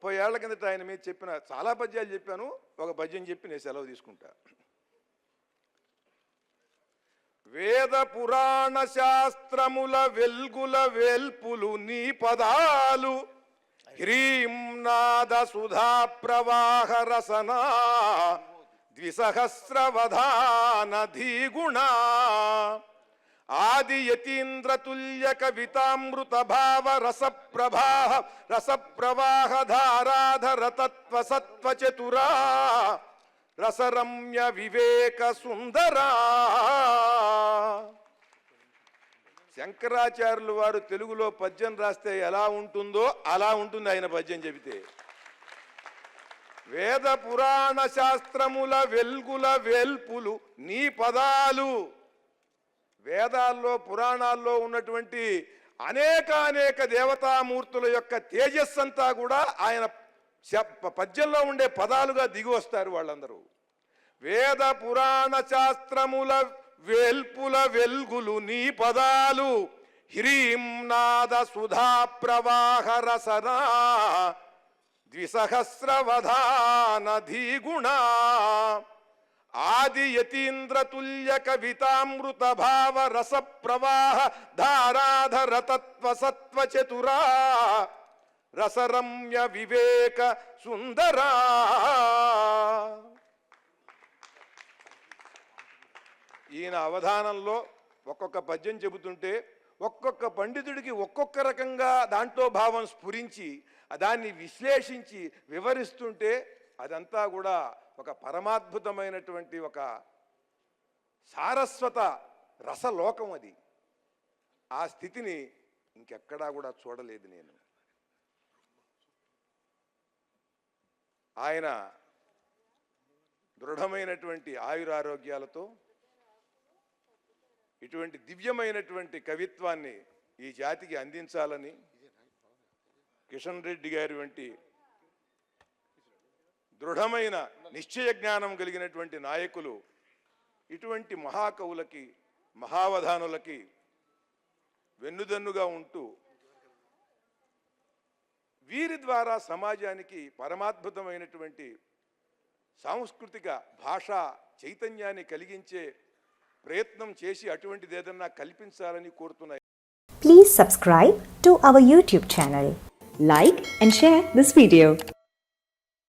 30 ఏళ్ల కిందట ఆయన మీద చెప్పిన చాలా పద్యాలు చెప్పాను. ఒక పద్యం చెప్పి నేను సెలవు తీసుకుంటా. వేద పురాణ శాస్త్రముల వెల్గుల వేల్పులు నీ పదాలు హ్రీం నాద సుధా ప్రవాహ రసనా ద్విసహస్రవధాన ధీగుణ ఆది యతీంద్ర తుల్య కవితామృత భావ రస ప్రవాహ ధారాధర తత్వ సత్వ చతురా రసరమ్య వివేక సుందరా. శంకరాచార్యులు వారు తెలుగులో పద్యం రాస్తే ఎలా ఉంటుందో అలా ఉంటుంది ఆయన పద్యం చెబితే. వేద పురాణ శాస్త్రముల వెల్గుల వేల్పులు నీ పదాలు. వేదాల్లో పురాణాల్లో ఉన్నటువంటి అనేక దేవతామూర్తుల యొక్క తేజస్సంతా కూడా ఆయన పద్యంలో ఉండే పదాలుగా దిగి వస్తారు వాళ్ళందరూ. వేద పురాణ శాస్త్రముల వేల్పుల వెల్గులు నీ పదాలు హ్రీం నాద సుధా ప్రవాహ రసనా ద్విసహస్రవధాన ధీగుణ ఆది యతీంద్ర తుల్య కవితామృత భావ రస ప్రవాహ ధారాధర తత్వ సత్వ చతురా రసరమ్య వివేక సుందరా. ఈయన అవధానంలో ఒక్కొక్క పద్యం చెబుతుంటే ఒక్కొక్క పండితుడికి ఒక్కొక్క రకంగా దాంట్లో భావం స్ఫురించి దాన్ని విశ్లేషించి వివరిస్తుంటే అదంతా కూడా ఒక పరమాద్భుతమైనటువంటి ఒక సారస్వత రసలోకం. అది ఆ స్థితిని ఇంకెక్కడా కూడా చూడలేదు నేను. ఆయన దృఢమైనటువంటి ఆయురారోగ్యాలతో ఇటువంటి దివ్యమైనటువంటి కవిత్వాన్ని ఈ జాతికి అందించాలని కిషన్ రెడ్డి గారి వంటి దృఢమైన నిశ్చయ జ్ఞానం కలిగినటువంటి నాయకులు ఇటువంటి మహాకవులకి మహావధానులకి వెన్నుదన్నుగా ఉంటూ వీరి ద్వారా సమాజానికి పరమాద్భుతమైనటువంటి సాంస్కృతిక భాషా చైతన్యాన్ని కలిగించే ప్రయత్నం చేసి అటువంటిది ఏదన్నా కల్పించాలని కోరుతున్నాయి. Please subscribe to our YouTube channel. Like and share this video.